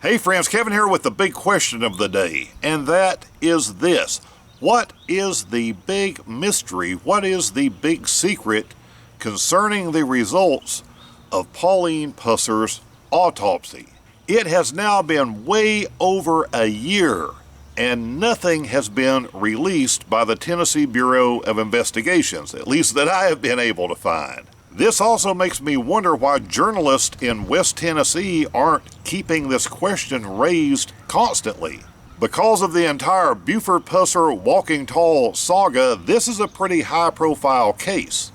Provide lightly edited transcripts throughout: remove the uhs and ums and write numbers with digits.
Hey friends, Kevin here with the big question of the day, and that is this. What is the big mystery? What is the big secret concerning the results of Pauline Pusser's autopsy? It has now been way over a year, and nothing has been released by the Tennessee Bureau of Investigations, at least that I have been able to find. This also makes me wonder why journalists in West Tennessee aren't keeping this question raised constantly. Because of the entire Buford Pusser Walking Tall saga, this is a pretty high-profile case.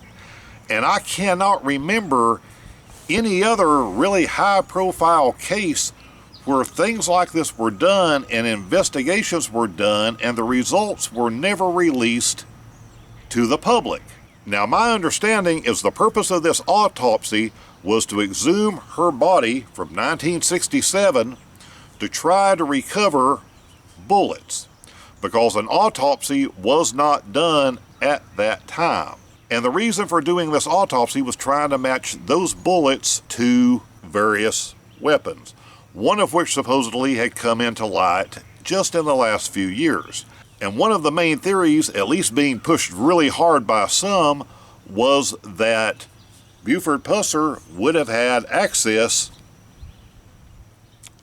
And I cannot remember any other really high-profile case where things like this were done and investigations were done and the results were never released to the public. Now, my understanding is the purpose of this autopsy was to exhume her body from 1967 to try to recover bullets, because an autopsy was not done at that time. And the reason for doing this autopsy was trying to match those bullets to various weapons, one of which supposedly had come into light just in the last few years. And one of the main theories, at least being pushed really hard by some, was that Buford Pusser would have had access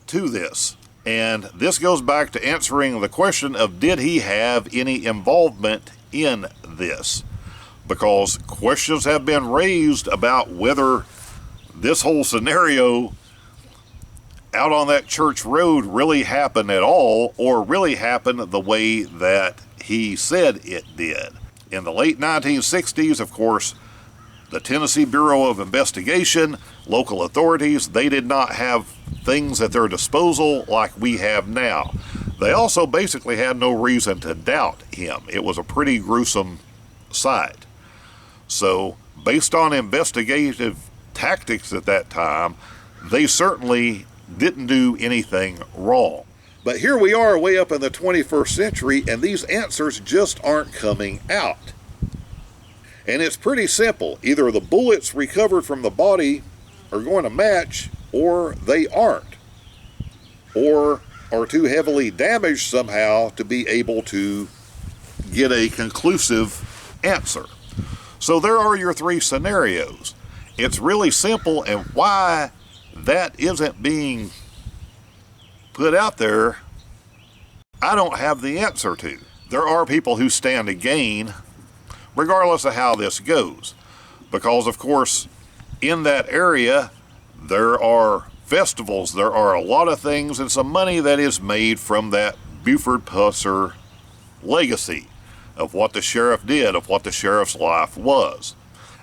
to this. And this goes back to answering the question of, did he have any involvement in this? Because questions have been raised about whether this whole scenario out on that church road really happened at all, or really happened the way that he said it did. In the late 1960s, of course, the Tennessee Bureau of Investigation, local authorities, they did not have things at their disposal like we have now. They also basically had no reason to doubt him. It was a pretty gruesome sight. So, based on investigative tactics at that time, they certainly didn't do anything wrong. But here we are way up in the 21st century, and these answers just aren't coming out. And it's pretty simple. Either the bullets recovered from the body are going to match, or they aren't, or are too heavily damaged somehow to be able to get a conclusive answer. So there are your three scenarios. It's really simple, and why that isn't being put out there, I don't have the answer to. There are people who stand to gain regardless of how this goes, because of course in that area there are festivals, there are a lot of things, and some money that is made from that Buford Pusser legacy of what the sheriff did, of what the sheriff's life was.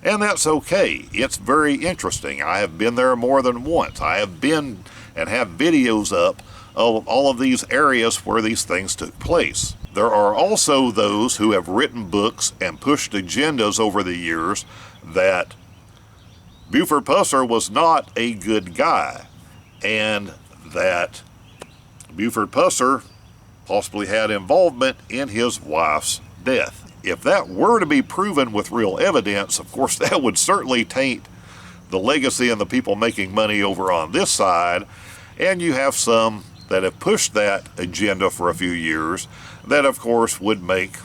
And that's okay. It's very interesting. I have been there more than once. I have been and have videos up of all of these areas where these things took place. There are also those who have written books and pushed agendas over the years that Buford Pusser was not a good guy, and that Buford Pusser possibly had involvement in his wife's death. If that were to be proven with real evidence, of course, that would certainly taint the legacy and the people making money over on this side. And you have some that have pushed that agenda for a few years that, of course, would make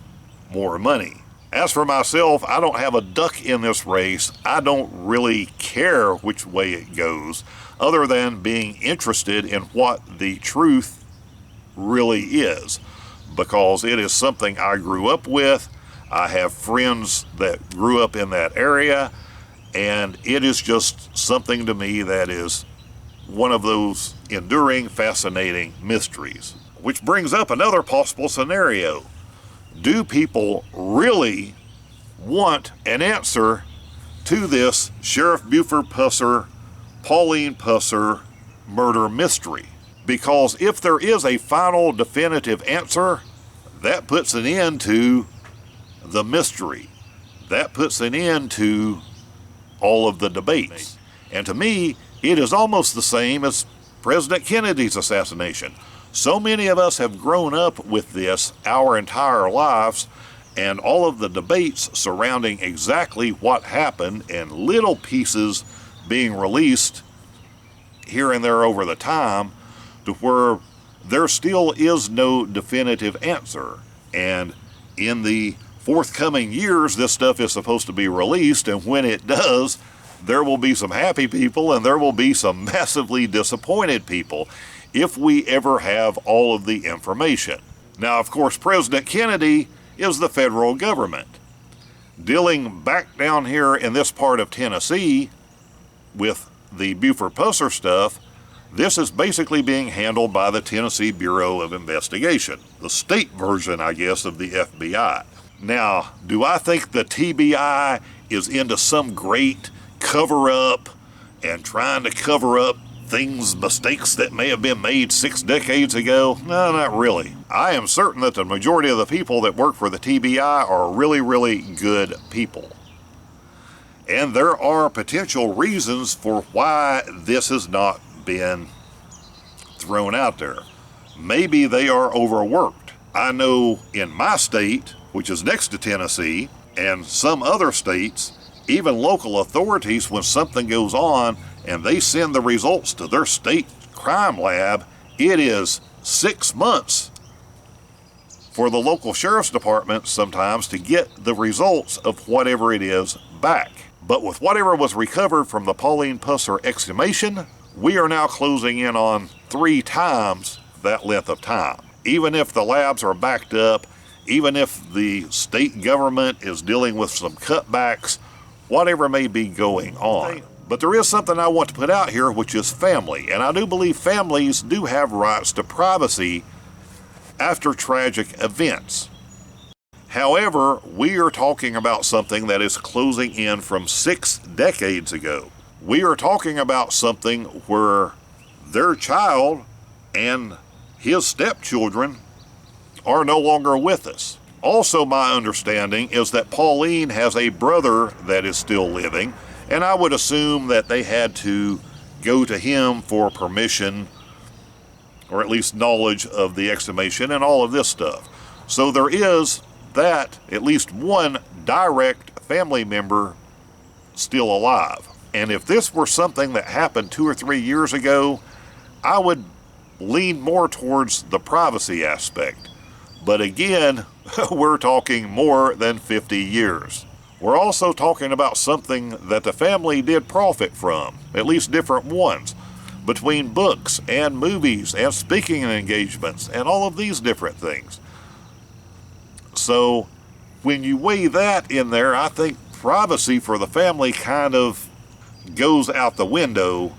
more money. As for myself, I don't have a duck in this race. I don't really care which way it goes, other than being interested in what the truth really is, because it is something I grew up with. I have friends that grew up in that area, and it is just something to me that is one of those enduring, fascinating mysteries. Which brings up another possible scenario. Do people really want an answer to this Sheriff Buford Pusser, Pauline Pusser murder mystery? Because if there is a final definitive answer, that puts an end to the mystery. That puts an end to all of the debates. And to me, it is almost the same as President Kennedy's assassination. So many of us have grown up with this our entire lives, and all of the debates surrounding exactly what happened and little pieces being released here and there over the time to where there still is no definitive answer. And in the forthcoming years, this stuff is supposed to be released, and when it does, there will be some happy people and there will be some massively disappointed people if we ever have all of the information. Now, of course, President Kennedy is the federal government. Dealing back down here in this part of Tennessee with the Buford Pusser stuff, this is basically being handled by the Tennessee Bureau of Investigation, the state version, I guess, of the FBI. Now, do I think the TBI is into some great cover-up and trying to cover up mistakes that may have been made 6 decades ago? No, not really. I am certain that the majority of the people that work for the TBI are really, really good people. And there are potential reasons for why this has not been thrown out there. Maybe they are overworked. I know in my state, which is next to Tennessee, and some other states, even local authorities, when something goes on and they send the results to their state crime lab, it is 6 months for the local sheriff's department sometimes to get the results of whatever it is back. But with whatever was recovered from the Pauline Pusser exhumation, we are now closing in on 3 times that length of time. Even if the labs are backed up, even if the state government is dealing with some cutbacks, whatever may be going on. But there is something I want to put out here, which is family. And I do believe families do have rights to privacy after tragic events. However, we are talking about something that is closing in from 6 decades ago. We are talking about something where their child and his stepchildren are no longer with us. Also, my understanding is that Pauline has a brother that is still living, and I would assume that they had to go to him for permission, or at least knowledge of the exhumation and all of this stuff. So there is that, at least one direct family member still alive. And if this were something that happened 2 or 3 years ago, I would lean more towards the privacy aspect. But again, we're talking more than 50 years. We're also talking about something that the family did profit from, at least different ones, between books and movies and speaking engagements and all of these different things. So when you weigh that in there, I think privacy for the family kind of goes out the window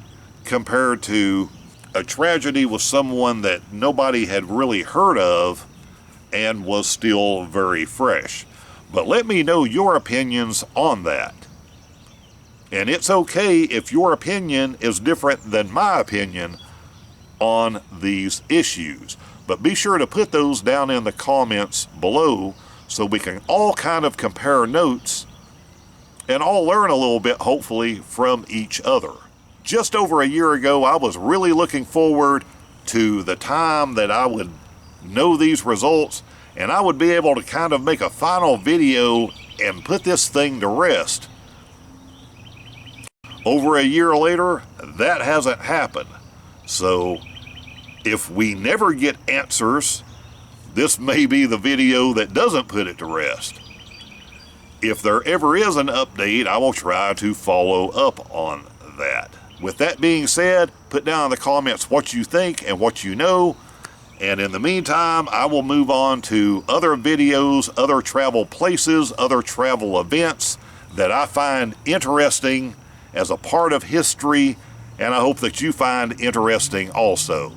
compared to a tragedy with someone that nobody had really heard of and was still very fresh. But let me know your opinions on that. And it's okay if your opinion is different than my opinion on these issues. But be sure to put those down in the comments below so we can all kind of compare notes and all learn a little bit, hopefully, from each other. Just over a year ago, I was really looking forward to the time that I would know these results and I would be able to kind of make a final video and put this thing to rest. Over a year later, that hasn't happened. So if we never get answers, this may be the video that doesn't put it to rest. If there ever is an update, I will try to follow up on that. With that being said, put down in the comments what you think and what you know. And in the meantime, I will move on to other videos, other travel places, other travel events that I find interesting as a part of history, and I hope that you find interesting also.